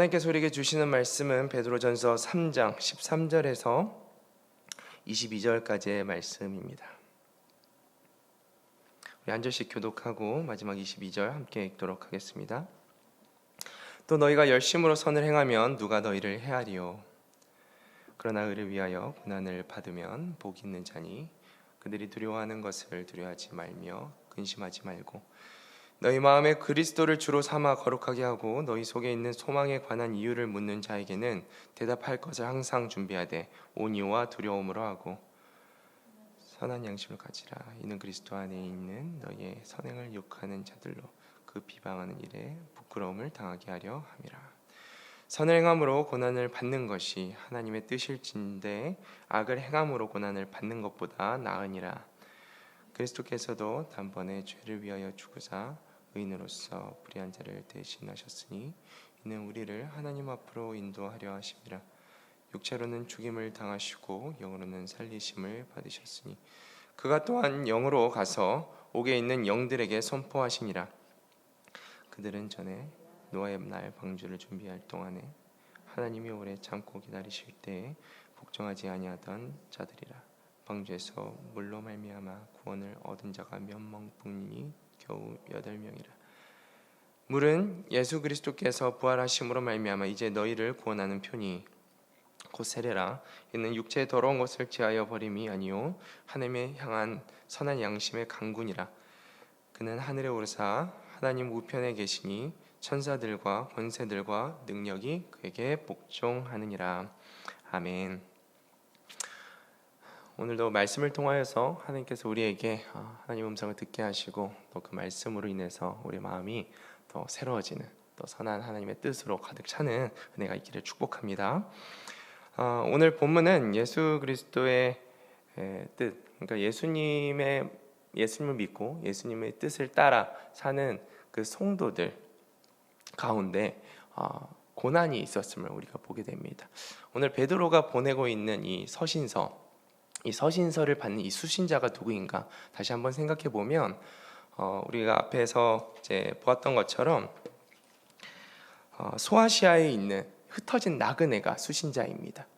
하나님께서 우리에게 주시는 말씀은 베드로전서 3장 13절에서 22절까지의 말씀입니다. 우리 한 절씩 교독하고 마지막 22절 함께 읽도록 하겠습니다. 또 너희가 열심으로 선을 행하면 누가 너희를 해하리요. 그러나 의를 위하여 고난을 받으면 복이 있는 자니 그들이 두려워하는 것을 두려워하지 말며 근심하지 말고 너희 마음에 그리스도를 주로 삼아 거룩하게 하고 너희 속에 있는 소망에 관한 이유를 묻는 자에게는 대답할 것을 항상 준비하되 온유와 두려움으로 하고 선한 양심을 가지라. 이는 그리스도 안에 있는 너희의 선행을 욕하는 자들로 그 비방하는 일에 부끄러움을 당하게 하려 함이라. 선을 행함으로 고난을 받는 것이 하나님의 뜻일진데 악을 행함으로 고난을 받는 것보다 나으니라. 그리스도께서도 단번에 죄를 위하여 죽으사 의인으로서 불의한 자를 대신하셨으니 이는 우리를 하나님 앞으로 인도하려 하심이라. 육체로는 죽임을 당하시고 영으로는 살리심을 받으셨으니 그가 또한 영으로 가서 옥에 있는 영들에게 선포하시니라. 그들은 전에 노아의 날 방주를 준비할 동안에 하나님이 오래 참고 기다리실 때에 복종하지 아니하던 자들이라. 방주에서 물로 말미암아 구원을 얻은 자가 몇 명뿐이니 겨우 8명이라. 물은 예수 그리스도께서 부활하심으로 말미암아 이제 너희를 구원하는 편이 곧 세례라. 이는 육체의 더러운 것을 제하여 버림이 아니요 하나님의 향한 선한 양심의 강군이라. 그는 하늘에 오르사 하나님 우편에 계시니 천사들과 권세들과 능력이 그에게 복종하느니라. 아멘. 오늘도 말씀을 통하여서 하나님께서 우리에게 하나님 음성을 듣게 하시고 또 그 말씀으로 인해서 우리 마음이 더 새로워지는 또 선한 하나님의 뜻으로 가득 차는 은혜가 있기를 축복합니다. 오늘 본문은 예수 그리스도의 뜻, 그러니까 예수님을 믿고 예수님의 뜻을 따라 사는 그 성도들 가운데 고난이 있었음을 우리가 보게 됩니다. 오늘 베드로가 보내고 있는 이 서신서를 받는 이 수신자가 누구인가 다시 한번 생각해 보면 우리가 앞에서 이제 보았던 것처럼 소아시아에 있는 흩어진 나그네가 수신자입니다.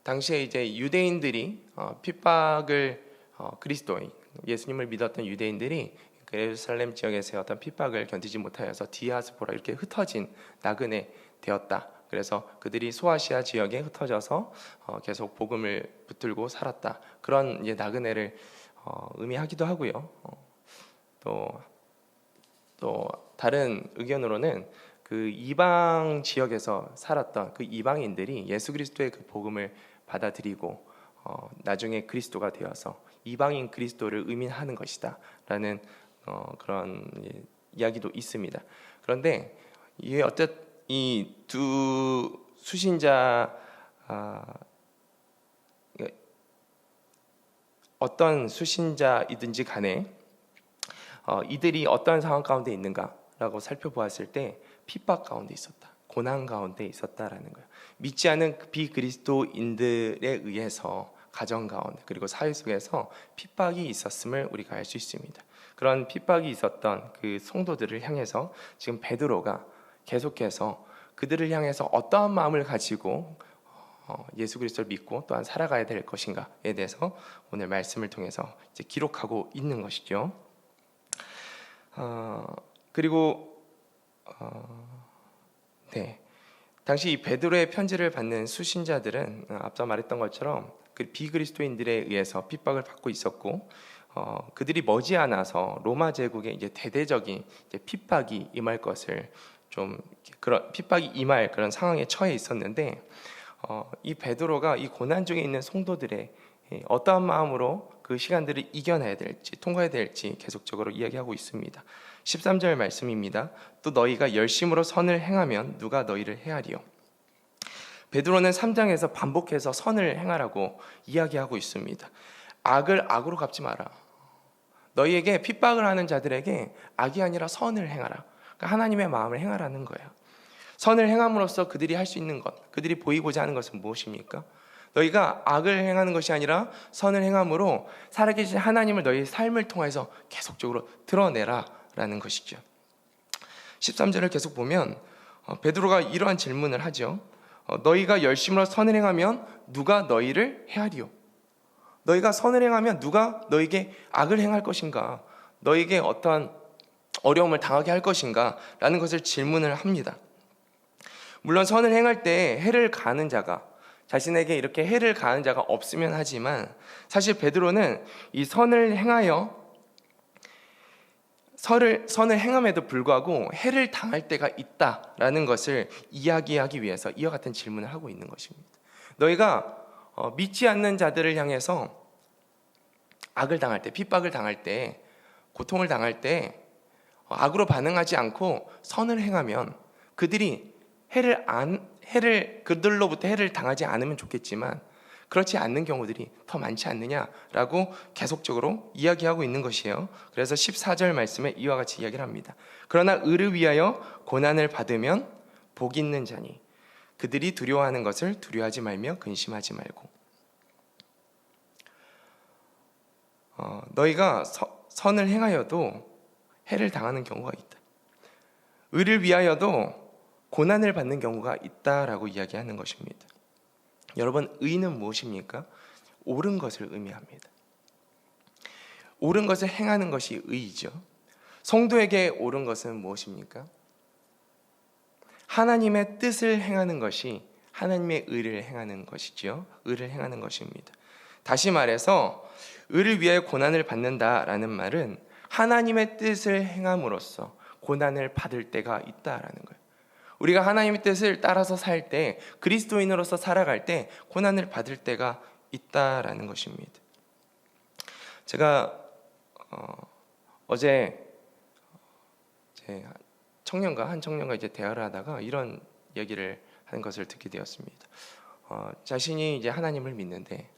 당시에 이제 유대인들이 핍박을 그리스도인 예수님을 믿었던 유대인들이 예루살렘 지역에서의 어떤 핍박을 견디지 못하여서 디아스포라 이렇게 흩어진 나그네 되었다. 그래서 그들이 소아시아 지역에 흩어져서 계속 복음을 붙들고 살았다. 그런 이제 나그네를 의미하기도 하고요. 또 다른 의견으로는 그 이방 지역에서 살았던 그 이방인들이 예수 그리스도의 그 복음을 받아들이고 나중에 그리스도가 되어서 이방인 그리스도를 의미하는 것이다라는 그런 이야기도 있습니다. 그런데 이 두 수신자 어떤 수신자이든지 간에 이들이 어떤 상황 가운데 있는가라고 살펴보았을 때 핍박 가운데 있었다, 고난 가운데 있었다라는 거예요. 믿지 않은 비그리스도인들에 의해서 가정 가운데 그리고 사회 속에서 핍박이 있었음을 우리가 알 수 있습니다. 그런 핍박이 있었던 그 성도들을 향해서 지금 베드로가 계속해서 그들을 향해서 어떠한 마음을 가지고 예수 그리스도를 믿고 또한 살아가야 될 것인가에 대해서 오늘 말씀을 통해서 이제 기록하고 있는 것이죠. 그리고 당시 이 베드로의 편지를 받는 수신자들은 앞서 말했던 것처럼 그 비그리스도인들에 의해서 핍박을 받고 있었고 그들이 머지않아서 로마 제국의 이제 대대적인 이제 핍박이 임할 것을 좀 그런 핍박이 임할 그런 상황에 처해 있었는데 이 베드로가 이 고난 중에 있는 성도들의 어떠한 마음으로 그 시간들을 이겨내야 될지 통과해야 될지 계속적으로 이야기하고 있습니다. 13절 말씀입니다. 또 너희가 열심으로 선을 행하면 누가 너희를 해하리요. 베드로는 3장에서 반복해서 선을 행하라고 이야기하고 있습니다. 악을 악으로 갚지 마라. 너희에게 핍박을 하는 자들에게 악이 아니라 선을 행하라. 그러니까 하나님의 마음을 행하라는 거예요. 선을 행함으로써 그들이 할 수 있는 것, 그들이 보이고자 하는 것은 무엇입니까? 너희가 악을 행하는 것이 아니라 선을 행함으로 살아계신 하나님을 너희의 삶을 통해서 계속적으로 드러내라 라는 것이죠. 13절을 계속 보면 베드로가 이러한 질문을 하죠. 너희가 열심으로 선을 행하면 누가 너희를 헤아리요? 너희가 선을 행하면 누가 너희에게 악을 행할 것인가? 너희에게 어떠한 어려움을 당하게 할 것인가? 라는 것을 질문을 합니다. 물론 선을 행할 때 해를 가하는 자가, 자신에게 이렇게 해를 가하는 자가 없으면 하지만, 사실 베드로는 이 선을 행하여 선을 행함에도 불구하고 해를 당할 때가 있다라는 것을 이야기하기 위해서 이와 같은 질문을 하고 있는 것입니다. 너희가 믿지 않는 자들을 향해서 악을 당할 때, 핍박을 당할 때, 고통을 당할 때 악으로 반응하지 않고 선을 행하면 그들이 그들로부터 해를 당하지 않으면 좋겠지만 그렇지 않는 경우들이 더 많지 않느냐라고 계속적으로 이야기하고 있는 것이에요. 그래서 14절 말씀에 이와 같이 이야기를 합니다. 그러나 의를 위하여 고난을 받으면 복 있는 자니 그들이 두려워하는 것을 두려워하지 말며 근심하지 말고. 너희가 선을 행하여도 해를 당하는 경우가 있다. 의를 위하여도 고난을 받는 경우가 있다라고 이야기하는 것입니다. 여러분, 의는 무엇입니까? 옳은 것을 의미합니다. 옳은 것을 행하는 것이 의이죠. 성도에게 옳은 것은 무엇입니까? 하나님의 뜻을 행하는 것이 하나님의 의를 행하는 것이죠. 의를 행하는 것입니다. 다시 말해서 의를 위하여 고난을 받는다라는 말은 하나님의 뜻을 행함으로써 고난을 받을 때가 있다라는 거예요. 우리가 하나님의 뜻을 따라서 살 때, 그리스도인으로서 살아갈 때 고난을 받을 때가 있다라는 것입니다. 제가 어제 한 청년과 이제 대화를 하다가 이런 얘기를 하는 것을 듣게 되었습니다. 자신이 이제 하나님을 믿는데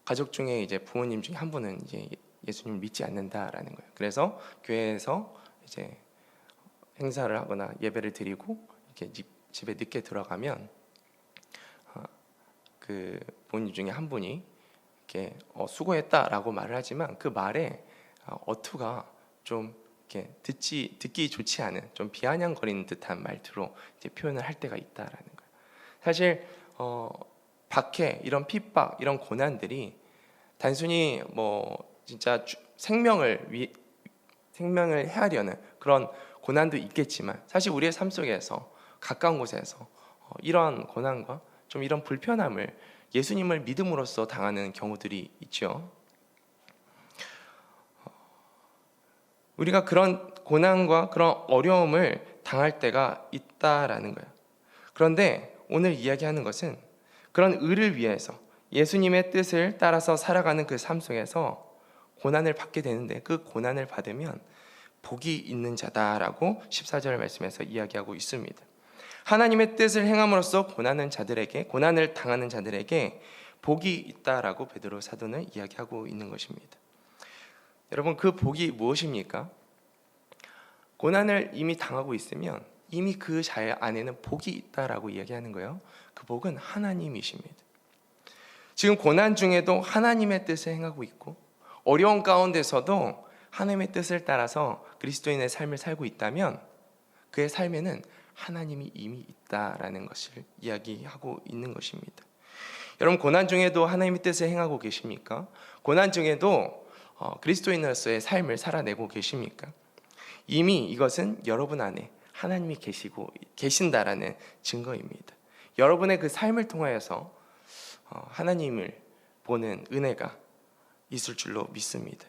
가족 중에 이제 부모님 중에 한 분은 이제 예수님을 믿지 않는다라는 거예요. 그래서 교회에서 이제 행사를 하거나 예배를 드리고 이렇게 집에 늦게 들어가면 그 부모님 중에 한 분이 이렇게 수고했다라고 말을 하지만 그 말에 어투가 좀 이렇게 듣기 좋지 않은 좀 비아냥거리는 듯한 말투로 이제 표현을 할 때가 있다라는 거예요. 사실 박해, 이런 핍박, 이런 고난들이 단순히 진짜 생명을 헤아려는 그런 고난도 있겠지만 사실 우리의 삶 속에서 가까운 곳에서 이러한 고난과 좀 이런 불편함을 예수님을 믿음으로써 당하는 경우들이 있죠. 우리가 그런 고난과 그런 어려움을 당할 때가 있다라는 거예요. 그런데 오늘 이야기하는 것은 그런 의를 위해서 예수님의 뜻을 따라서 살아가는 그 삶 속에서 고난을 받게 되는데 그 고난을 받으면 복이 있는 자다라고 14절 말씀에서 이야기하고 있습니다. 하나님의 뜻을 행함으로써 고난을 당하는 자들에게 복이 있다라고 베드로 사도는 이야기하고 있는 것입니다. 여러분, 그 복이 무엇입니까? 고난을 이미 당하고 있으면 이미 그 자의 안에는 복이 있다라고 이야기하는 거예요. 그 복은 하나님이십니다. 지금 고난 중에도 하나님의 뜻을 행하고 있고 어려운 가운데서도 하나님의 뜻을 따라서 그리스도인의 삶을 살고 있다면 그의 삶에는 하나님이 이미 있다라는 것을 이야기하고 있는 것입니다. 여러분, 고난 중에도 하나님의 뜻을 행하고 계십니까? 고난 중에도 그리스도인으로서의 삶을 살아내고 계십니까? 이미 이것은 여러분 안에 하나님이 계신다라는 증거입니다. 여러분의 그 삶을 통하여서 하나님을 보는 은혜가 있을 줄로 믿습니다.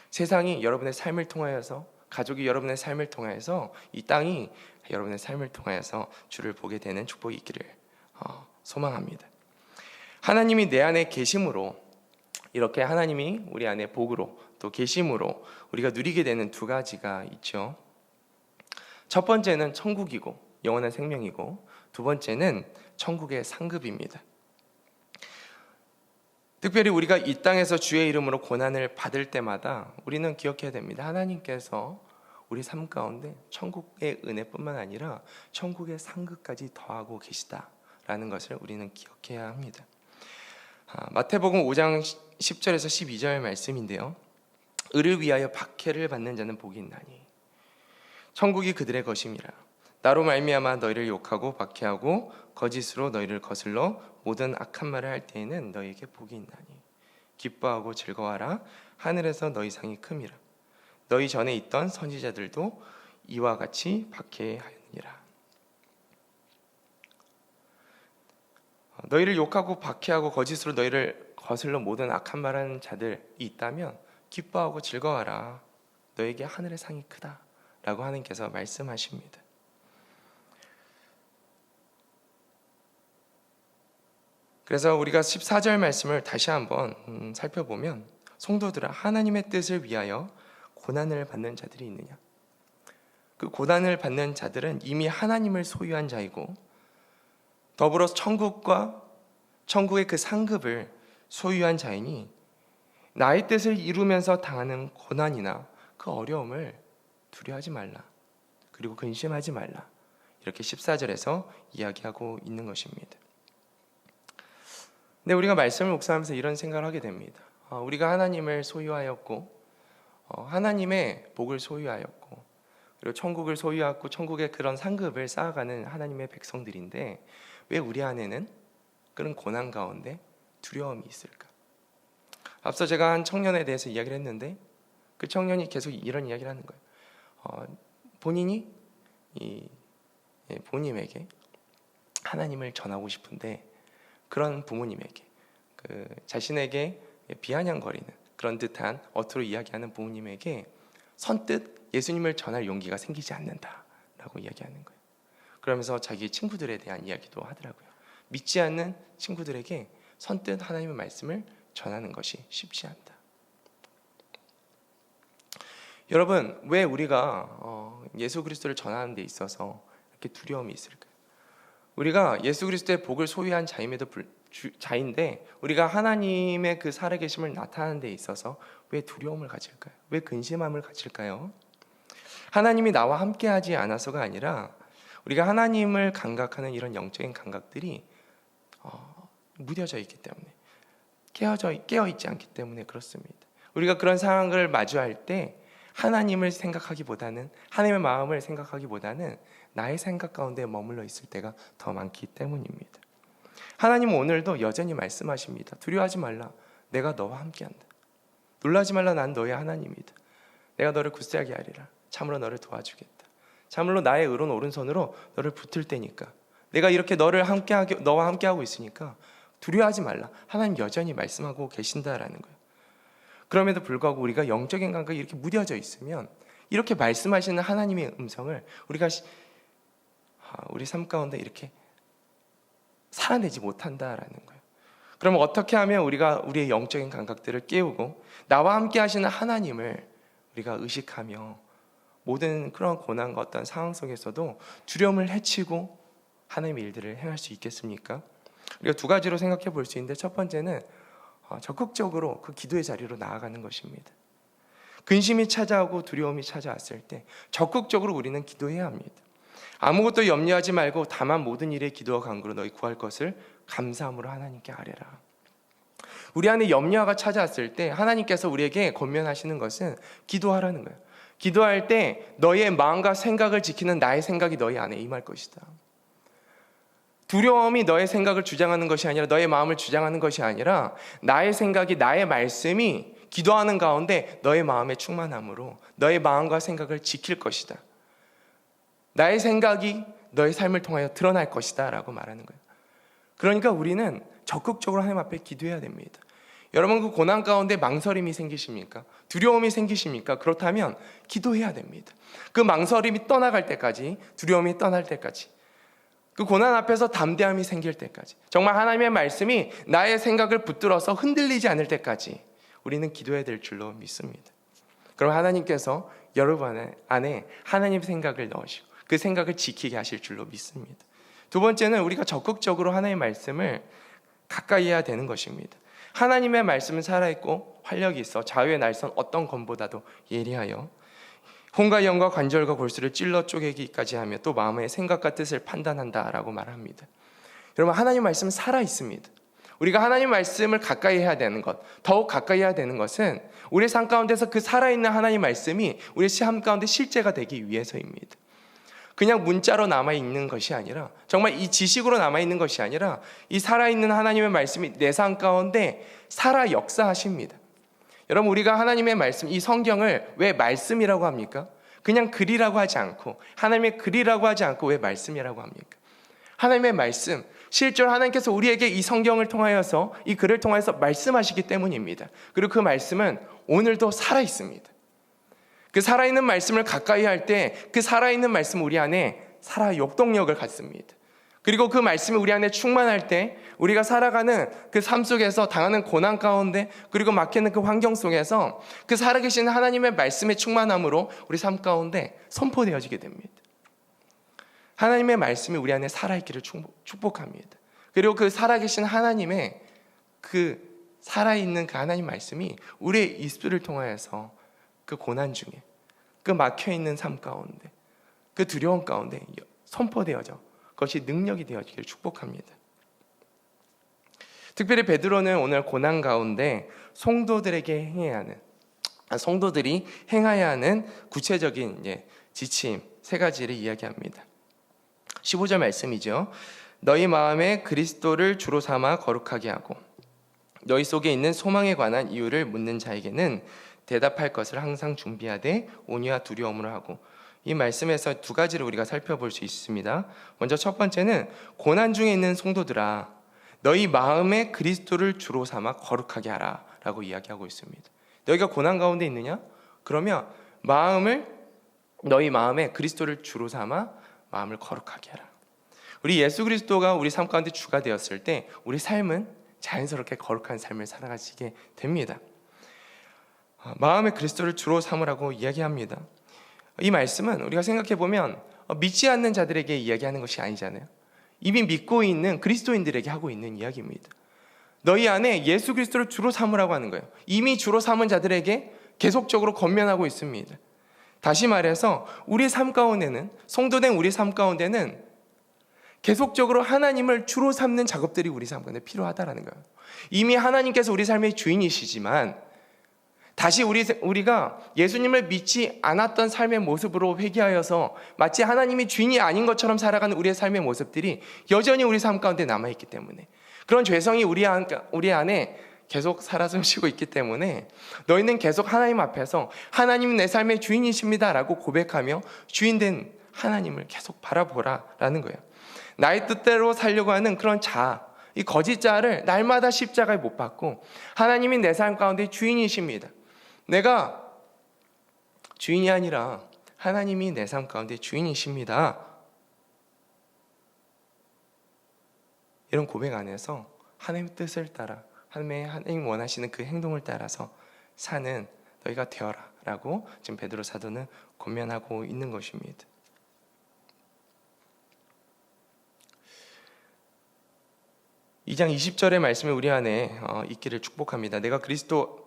세상이 여러분의 삶을 통하여서, 가족이 여러분의 삶을 통하여서, 이 땅이 여러분의 삶을 통하여서 주를 보게 되는 축복이 있기를 소망합니다. 하나님이 내 안에 계심으로, 이렇게 하나님이 우리 안에 복으로 또 계심으로 우리가 누리게 되는 두 가지가 있죠. 첫 번째는 천국이고 영원한 생명이고, 두 번째는 천국의 상급입니다. 특별히 우리가 이 땅에서 주의 이름으로 고난을 받을 때마다 우리는 기억해야 됩니다. 하나님께서 우리 삶 가운데 천국의 은혜뿐만 아니라 천국의 상급까지 더하고 계시다라는 것을 우리는 기억해야 합니다. 마태복음 5장 10절에서 12절 말씀인데요. 의를 위하여 박해를 받는 자는 복이 있나니 천국이 그들의 것임이라. 나로 말미암아 너희를 욕하고 박해하고 거짓으로 너희를 거슬러 모든 악한 말을 할 때에는 너희에게 복이 있나니 기뻐하고 즐거워하라. 하늘에서 너희 상이 큼이라. 너희 전에 있던 선지자들도 이와 같이 박해하였느니라. 너희를 욕하고 박해하고 거짓으로 너희를 거슬러 모든 악한 말하는 자들이 있다면 기뻐하고 즐거워하라. 너에게 하늘의 상이 크다 라고 하나님께서 말씀하십니다. 그래서 우리가 14절 말씀을 다시 한번 살펴보면, 성도들아, 하나님의 뜻을 위하여 고난을 받는 자들이 있느냐? 그 고난을 받는 자들은 이미 하나님을 소유한 자이고 더불어 천국의 그 상급을 소유한 자이니 나의 뜻을 이루면서 당하는 고난이나 그 어려움을 두려워하지 말라. 그리고 근심하지 말라. 이렇게 14절에서 이야기하고 있는 것입니다. 근데 우리가 말씀을 묵상하면서 이런 생각을 하게 됩니다. 우리가 하나님을 소유하였고 하나님의 복을 소유하였고 그리고 천국을 소유하고 천국의 그런 상급을 쌓아가는 하나님의 백성들인데 왜 우리 안에는 그런 고난 가운데 두려움이 있을까? 앞서 제가 한 청년에 대해서 이야기를 했는데 그 청년이 계속 이런 이야기를 하는 거예요. 본인이 부모님에게 하나님을 전하고 싶은데 그런 부모님에게 자신에게 비아냥거리는 그런 듯한 어투로 이야기하는 부모님에게 선뜻 예수님을 전할 용기가 생기지 않는다라고 이야기하는 거예요. 그러면서 자기 친구들에 대한 이야기도 하더라고요. 믿지 않는 친구들에게 선뜻 하나님의 말씀을 전하는 것이 쉽지 않다. 여러분, 왜 우리가 예수 그리스도를 전하는 데 있어서 이렇게 두려움이 있을까요? 우리가 예수 그리스도의 복을 소유한 자인데 우리가 하나님의 그 살아계심을 나타내는 데 있어서 왜 두려움을 가질까요? 왜 근심함을 가질까요? 하나님이 나와 함께하지 않아서가 아니라 우리가 하나님을 감각하는 이런 영적인 감각들이 무뎌져 있기 때문에 깨어있지 않기 때문에 그렇습니다. 우리가 그런 상황을 마주할 때 하나님을 생각하기보다는 하나님의 마음을 생각하기보다는 나의 생각 가운데 머물러 있을 때가 더 많기 때문입니다. 하나님은 오늘도 여전히 말씀하십니다. 두려워하지 말라. 내가 너와 함께한다. 놀라지 말라. 난 너의 하나님이다. 내가 너를 굳세하게 하리라. 참으로 너를 도와주겠다. 참으로 나의 의로운 오른손으로 너를 붙들 때니까. 내가 이렇게 너와 함께하고 있으니까 두려워하지 말라. 하나님 여전히 말씀하고 계신다라는 거예요. 그럼에도 불구하고 우리가 영적인 감각이 이렇게 무뎌져 있으면 이렇게 말씀하시는 하나님의 음성을 우리가 우리 삶 가운데 이렇게 살아내지 못한다라는 거예요. 그러면 어떻게 하면 우리가 우리의 영적인 감각들을 깨우고 나와 함께 하시는 하나님을 우리가 의식하며 모든 그런 고난과 어떤 상황 속에서도 두려움을 해치고 하나님의 일들을 행할 수 있겠습니까? 우리가 두 가지로 생각해 볼 수 있는데 첫 번째는 적극적으로 그 기도의 자리로 나아가는 것입니다. 근심이 찾아오고 두려움이 찾아왔을 때 적극적으로 우리는 기도해야 합니다. 아무것도 염려하지 말고 다만 모든 일에 기도와 간구로 너희 구할 것을 감사함으로 하나님께 아뢰라. 우리 안에 염려가 찾아왔을 때 하나님께서 우리에게 권면하시는 것은 기도하라는 거예요. 기도할 때 너의 마음과 생각을 지키는 나의 생각이 너희 안에 임할 것이다. 두려움이 너의 생각을 주장하는 것이 아니라 너의 마음을 주장하는 것이 아니라 나의 생각이 나의 말씀이 기도하는 가운데 너의 마음에 충만함으로 너의 마음과 생각을 지킬 것이다. 나의 생각이 너의 삶을 통하여 드러날 것이다 라고 말하는 거예요. 그러니까 우리는 적극적으로 하나님 앞에 기도해야 됩니다. 여러분, 그 고난 가운데 망설임이 생기십니까? 두려움이 생기십니까? 그렇다면 기도해야 됩니다. 그 망설임이 떠나갈 때까지, 두려움이 떠날 때까지, 그 고난 앞에서 담대함이 생길 때까지, 정말 하나님의 말씀이 나의 생각을 붙들어서 흔들리지 않을 때까지 우리는 기도해야 될 줄로 믿습니다. 그럼 하나님께서 여러분 안에 하나님의 생각을 넣으시고 그 생각을 지키게 하실 줄로 믿습니다. 두 번째는 우리가 적극적으로 하나님의 말씀을 가까이 해야 되는 것입니다. 하나님의 말씀은 살아있고 활력이 있어 좌우의 날선 어떤 검보다도 예리하여 혼과 영과 관절과 골수를 찔러 쪼개기까지 하며 또 마음의 생각과 뜻을 판단한다라고 말합니다. 여러분, 하나님 말씀은 살아있습니다. 우리가 하나님 말씀을 가까이 해야 되는 것, 더욱 가까이 해야 되는 것은 우리의 삶 가운데서 그 살아있는 하나님 말씀이 우리의 삶 가운데 실제가 되기 위해서입니다. 그냥 문자로 남아있는 것이 아니라, 정말 이 지식으로 남아있는 것이 아니라 이 살아있는 하나님의 말씀이 내 삶 가운데 살아 역사하십니다. 여러분, 우리가 하나님의 말씀, 이 성경을 왜 말씀이라고 합니까? 그냥 글이라고 하지 않고, 하나님의 글이라고 하지 않고 왜 말씀이라고 합니까? 하나님의 말씀, 실제로 하나님께서 우리에게 이 성경을 통하여서, 이 글을 통하여서 말씀하시기 때문입니다. 그리고 그 말씀은 오늘도 살아있습니다. 그 살아있는 말씀을 가까이 할 때 그 살아있는 말씀 우리 안에 살아 역동력을 갖습니다. 그리고 그 말씀이 우리 안에 충만할 때 우리가 살아가는 그 삶 속에서 당하는 고난 가운데, 그리고 막히는 그 환경 속에서 그 살아계신 하나님의 말씀의 충만함으로 우리 삶 가운데 선포되어지게 됩니다. 하나님의 말씀이 우리 안에 살아있기를 축복합니다. 그리고 그 살아계신 하나님의 그 살아있는 그 하나님 말씀이 우리의 입술을 통하여서 그 고난 중에, 그 막혀있는 삶 가운데, 그 두려움 가운데 선포되어져 그것이 능력이 되어지기를 축복합니다. 특별히 베드로는 오늘 고난 가운데 성도들이 행해야 하는 구체적인 지침 3가지를 이야기합니다. 15절 말씀이죠. 너희 마음에 그리스도를 주로 삼아 거룩하게 하고 너희 속에 있는 소망에 관한 이유를 묻는 자에게는 대답할 것을 항상 준비하되 온유와 두려움으로 하고. 이 말씀에서 2가지를 우리가 살펴볼 수 있습니다. 먼저 첫 번째는 고난 중에 있는 성도들아, 너희 마음에 그리스도를 주로 삼아 거룩하게 하라 라고 이야기하고 있습니다. 너희가 고난 가운데 있느냐? 그러면 너희 마음에 그리스도를 주로 삼아 마음을 거룩하게 하라. 우리 예수 그리스도가 우리 삶 가운데 주가 되었을 때 우리 삶은 자연스럽게 거룩한 삶을 살아가시게 됩니다. 마음에 그리스도를 주로 삼으라고 이야기합니다. 이 말씀은 우리가 생각해보면 믿지 않는 자들에게 이야기하는 것이 아니잖아요. 이미 믿고 있는 그리스도인들에게 하고 있는 이야기입니다. 너희 안에 예수 그리스도를 주로 삼으라고 하는 거예요. 이미 주로 삼은 자들에게 계속적으로 권면하고 있습니다. 다시 말해서 우리 삶 가운데는, 성도된 우리 삶 가운데는 계속적으로 하나님을 주로 삼는 작업들이 우리 삶 가운데 필요하다라는 거예요. 이미 하나님께서 우리 삶의 주인이시지만 다시 우리가 예수님을 믿지 않았던 삶의 모습으로 회개하여서 마치 하나님이 주인이 아닌 것처럼 살아가는 우리의 삶의 모습들이 여전히 우리 삶 가운데 남아있기 때문에, 그런 죄성이 우리 안에 계속 살아 숨쉬고 있기 때문에 너희는 계속 하나님 앞에서 하나님은 내 삶의 주인이십니다 라고 고백하며 주인된 하나님을 계속 바라보라라는 거예요. 나의 뜻대로 살려고 하는 그런 이 거짓 자를 날마다 십자가에 못 박고 하나님이 내 삶 가운데 주인이십니다, 내가 주인이 아니라 하나님이 내 삶 가운데 주인이십니다, 이런 고백 안에서 하나님의 뜻을 따라 하나님 원하시는 그 행동을 따라서 사는 너희가 되어라 라고 지금 베드로 사도는 권면하고 있는 것입니다. 이 장 20절의 말씀이 우리 안에 있기를 축복합니다.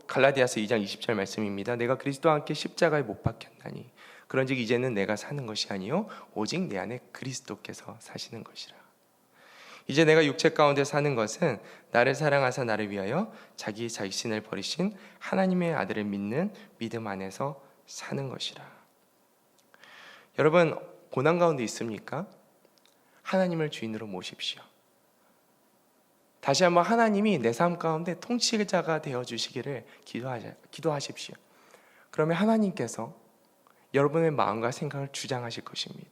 갈라디아서 2장 20절 말씀입니다. 내가 그리스도와 함께 십자가에 못 박혔나니 그런즉 이제는 내가 사는 것이 아니요 오직 내 안에 그리스도께서 사시는 것이라. 이제 내가 육체 가운데 사는 것은 나를 사랑하사 나를 위하여 자기 자신을 버리신 하나님의 아들을 믿는 믿음 안에서 사는 것이라. 여러분, 고난 가운데 있습니까? 하나님을 주인으로 모십시오. 다시 한번 하나님이 내 삶 가운데 통치자가 되어주시기를 기도하십시오. 그러면 하나님께서 여러분의 마음과 생각을 주장하실 것입니다.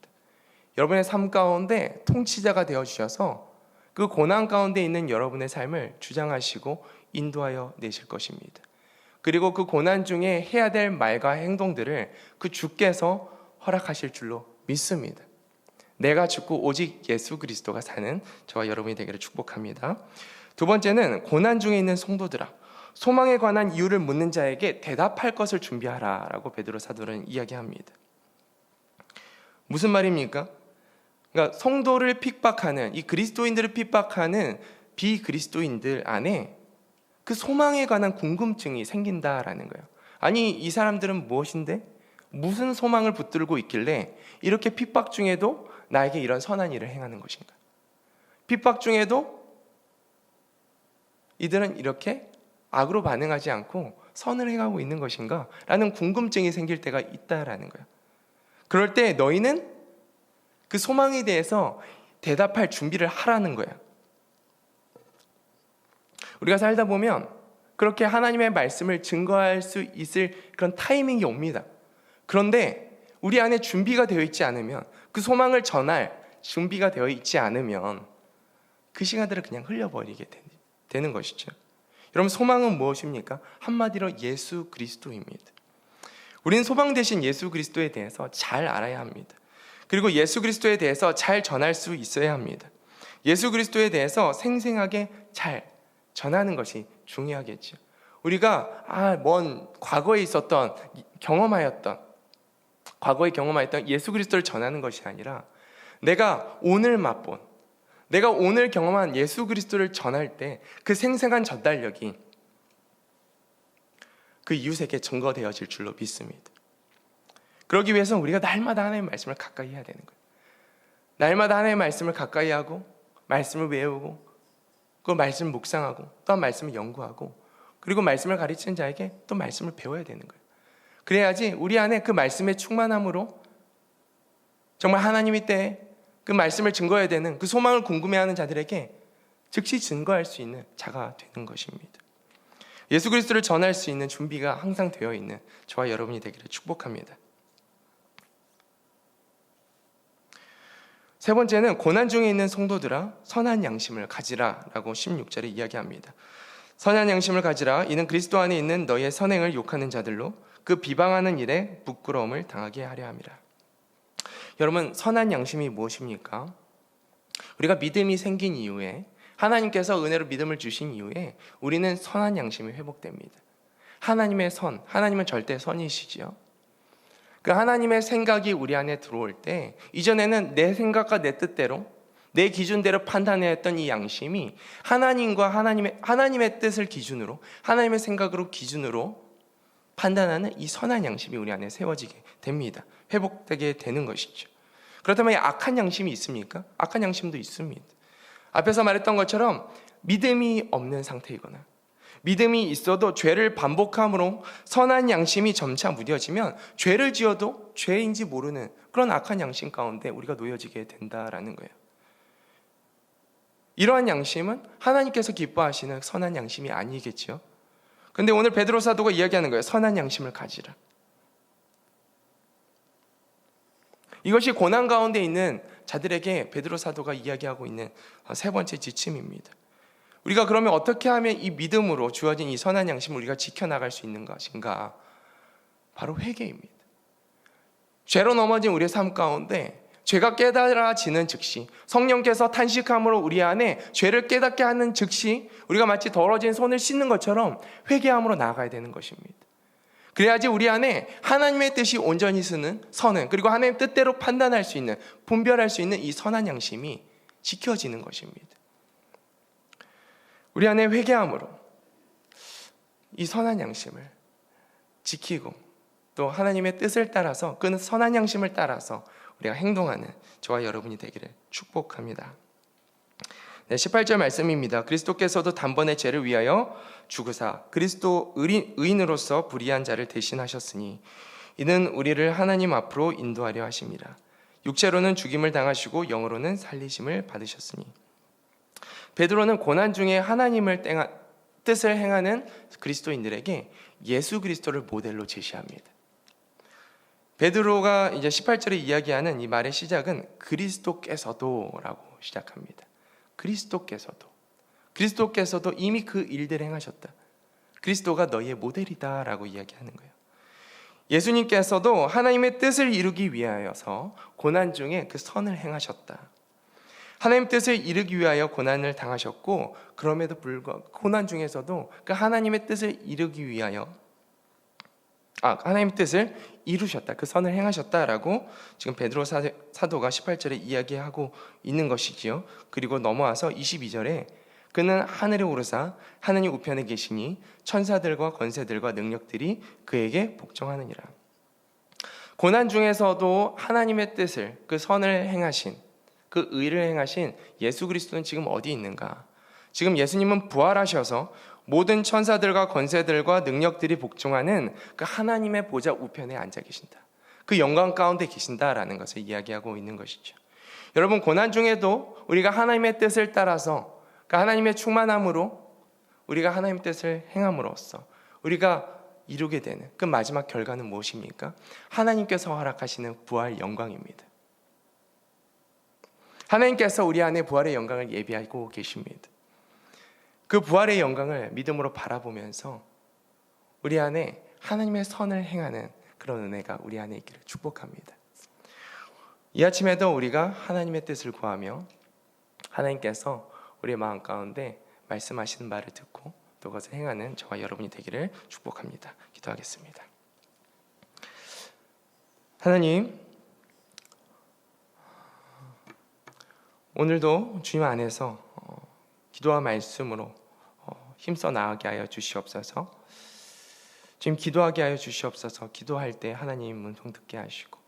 여러분의 삶 가운데 통치자가 되어주셔서 그 고난 가운데 있는 여러분의 삶을 주장하시고 인도하여 내실 것입니다. 그리고 그 고난 중에 해야 될 말과 행동들을 그 주께서 허락하실 줄로 믿습니다. 내가 죽고 오직 예수 그리스도가 사는 저와 여러분이 되기를 축복합니다. 2번째는 고난 중에 있는 성도들아, 소망에 관한 이유를 묻는 자에게 대답할 것을 준비하라 라고 베드로 사도는 이야기합니다. 무슨 말입니까? 그러니까 성도를 핍박하는, 이 그리스도인들을 핍박하는 비그리스도인들 안에 그 소망에 관한 궁금증이 생긴다라는 거예요. 아니, 이 사람들은 무엇인데? 무슨 소망을 붙들고 있길래 이렇게 핍박 중에도 나에게 이런 선한 일을 행하는 것인가? 핍박 중에도 이들은 이렇게 악으로 반응하지 않고 선을 행하고 있는 것인가? 라는 궁금증이 생길 때가 있다라는 거예요. 그럴 때 너희는 그 소망에 대해서 대답할 준비를 하라는 거예요. 우리가 살다 보면 그렇게 하나님의 말씀을 증거할 수 있을 그런 타이밍이 옵니다. 그런데 우리 안에 준비가 되어 있지 않으면, 그 소망을 전할 준비가 되어 있지 않으면 그 시간들을 그냥 흘려버리게 되는 것이죠. 여러분, 소망은 무엇입니까? 한마디로 예수 그리스도입니다. 우리는 소망 대신 예수 그리스도에 대해서 잘 알아야 합니다. 그리고 예수 그리스도에 대해서 잘 전할 수 있어야 합니다. 예수 그리스도에 대해서 생생하게 잘 전하는 것이 중요하겠죠. 우리가 먼 과거에 있었던, 과거에 경험하였던 예수 그리스도를 전하는 것이 아니라 내가 오늘 맛본, 내가 오늘 경험한 예수 그리스도를 전할 때 그 생생한 전달력이 그 이웃에게 증거되어질 줄로 믿습니다. 그러기 위해서는 우리가 날마다 하나님의 말씀을 가까이 해야 되는 거예요. 날마다 하나님의 말씀을 가까이 하고, 말씀을 외우고, 그 말씀을 묵상하고, 또 말씀을 연구하고, 그리고 말씀을 가르치는 자에게 또 말씀을 배워야 되는 거예요. 그래야지 우리 안에 그 말씀의 충만함으로 정말 하나님이 때에 그 말씀을 증거해야 되는, 그 소망을 궁금해하는 자들에게 즉시 증거할 수 있는 자가 되는 것입니다. 예수 그리스도를 전할 수 있는 준비가 항상 되어 있는 저와 여러분이 되기를 축복합니다. 세 번째는, 고난 중에 있는 성도들아 선한 양심을 가지라 라고 16절에 이야기합니다. 선한 양심을 가지라. 이는 그리스도 안에 있는 너희의 선행을 욕하는 자들로 그 비방하는 일에 부끄러움을 당하게 하려 함이라. 여러분, 선한 양심이 무엇입니까? 우리가 믿음이 생긴 이후에, 하나님께서 은혜로 믿음을 주신 이후에 우리는 선한 양심이 회복됩니다. 하나님의 선, 하나님은 절대 선이시지요. 그 하나님의 생각이 우리 안에 들어올 때, 이전에는 내 생각과 내 뜻대로, 내 기준대로 판단했던 이 양심이 하나님과 하나님의 뜻을 기준으로, 하나님의 생각으로 기준으로 판단하는 이 선한 양심이 우리 안에 세워지게 됩니다. 회복되게 되는 것이죠. 그렇다면 악한 양심이 있습니까? 악한 양심도 있습니다. 앞에서 말했던 것처럼 믿음이 없는 상태이거나, 믿음이 있어도 죄를 반복함으로 선한 양심이 점차 무뎌지면 죄를 지어도 죄인지 모르는 그런 악한 양심 가운데 우리가 놓여지게 된다라는 거예요. 이러한 양심은 하나님께서 기뻐하시는 선한 양심이 아니겠죠. 근데 오늘 베드로 사도가 이야기하는 거예요. 선한 양심을 가지라. 이것이 고난 가운데 있는 자들에게 베드로 사도가 이야기하고 있는 세 번째 지침입니다. 우리가 그러면 어떻게 하면 이 믿음으로 주어진 이 선한 양심을 우리가 지켜나갈 수 있는 것인가? 바로 회개입니다. 죄로 넘어진 우리의 삶 가운데 죄가 깨달아지는 즉시, 성령께서 탄식함으로 우리 안에 죄를 깨닫게 하는 즉시 우리가 마치 더러진 손을 씻는 것처럼 회개함으로 나아가야 되는 것입니다. 그래야지 우리 안에 하나님의 뜻이 온전히 쓰는 선은, 그리고 하나님의 뜻대로 판단할 수 있는, 분별할 수 있는 이 선한 양심이 지켜지는 것입니다. 우리 안에 회개함으로 이 선한 양심을 지키고, 또 하나님의 뜻을 따라서, 그 선한 양심을 따라서 우리가 행동하는 저와 여러분이 되기를 축복합니다. 18절 말씀입니다. 그리스도께서도 단번에 죄를 위하여 죽으사 그리스도 의인으로서 불의한 자를 대신하셨으니 이는 우리를 하나님 앞으로 인도하려 하심이라. 육체로는 죽임을 당하시고 영으로는 살리심을 받으셨으니. 베드로는 고난 중에 하나님을 뜻을 행하는 그리스도인들에게 예수 그리스도를 모델로 제시합니다. 베드로가 이제 18절에 이야기하는 이 말의 시작은 그리스도께서도라고 시작합니다. 그리스도께서도 이미 그 일들을 행하셨다. 그리스도가 너희의 모델이다라고 이야기하는 거예요. 예수님께서도 하나님의 뜻을 이루기 위하여서 고난 중에 그 선을 행하셨다. 하나님 뜻을 이루기 위하여 고난을 당하셨고, 그럼에도 불구하고 고난 중에서도 그 하나님의 뜻을 이루기 위하여 하나님의 뜻을 이루셨다, 그 선을 행하셨다라고 지금 베드로 사도가 18절에 이야기하고 있는 것이지요. 그리고 넘어와서 22절에 그는 하늘에 오르사 하나님 우편에 계시니 천사들과 권세들과 능력들이 그에게 복종하느니라. 고난 중에서도 하나님의 뜻을, 그 선을 행하신, 그 의를 행하신 예수 그리스도는 지금 어디 있는가? 지금 예수님은 부활하셔서 모든 천사들과 권세들과 능력들이 복종하는 그 하나님의 보좌 우편에 앉아 계신다. 그 영광 가운데 계신다라는 것을 이야기하고 있는 것이죠. 여러분, 고난 중에도 우리가 하나님의 뜻을 따라서, 그러니까 하나님의 충만함으로 우리가 하나님의 뜻을 행함으로써 우리가 이루게 되는 그 마지막 결과는 무엇입니까? 하나님께서 허락하시는 부활 영광입니다. 하나님께서 우리 안에 부활의 영광을 예비하고 계십니다. 그 부활의 영광을 믿음으로 바라보면서 우리 안에 하나님의 선을 행하는 그런 은혜가 우리 안에 있기를 축복합니다. 이 아침에도 우리가 하나님의 뜻을 구하며 하나님께서 우리의 마음 가운데 말씀하시는 말을 듣고 또 그것을 행하는 저와 여러분이 되기를 축복합니다. 기도하겠습니다. 하나님, 오늘도 주님 안에서 기도와 말씀으로 힘써 나가게 하여 주시옵소서. 주님, 기도하게 하여 주시옵소서. 기도할 때 하나님 음성 듣게 하시고,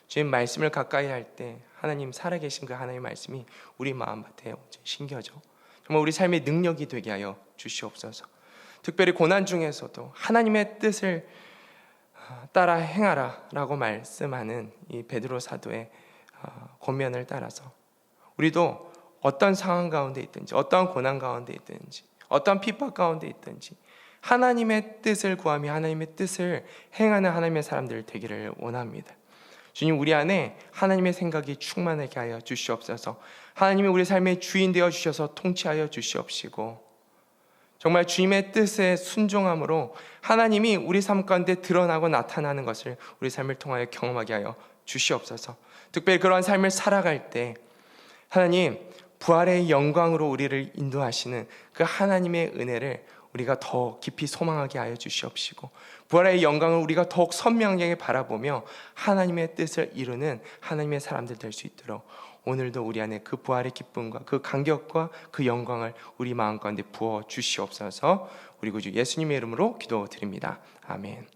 주님 말씀을 가까이 할 때 하나님 살아계신 그 하나님의 말씀이 우리 마음밭에 심겨져 정말 우리 삶의 능력이 되게 하여 주시옵소서. 특별히 고난 중에서도 하나님의 뜻을 따라 행하라 라고 말씀하는 이 베드로 사도의 권면을 따라서 우리도 어떤 상황 가운데 있든지, 어떠한 고난 가운데 있든지, 어떠한 핍박 가운데 있든지 하나님의 뜻을 구하며 하나님의 뜻을 행하는 하나님의 사람들 되기를 원합니다. 주님, 우리 안에 하나님의 생각이 충만하게 하여 주시옵소서. 하나님이 우리 삶의 주인 되어 주셔서 통치하여 주시옵시고, 정말 주님의 뜻에 순종함으로 하나님이 우리 삶 가운데 드러나고 나타나는 것을 우리 삶을 통하여 경험하게 하여 주시옵소서. 특별히 그러한 삶을 살아갈 때 하나님 부활의 영광으로 우리를 인도하시는 그 하나님의 은혜를 우리가 더 깊이 소망하게 하여 주시옵시고, 부활의 영광을 우리가 더욱 선명하게 바라보며 하나님의 뜻을 이루는 하나님의 사람들 될 수 있도록 오늘도 우리 안에 그 부활의 기쁨과 그 감격과 그 영광을 우리 마음 가운데 부어 주시옵소서. 우리 구주 예수님의 이름으로 기도드립니다. 아멘.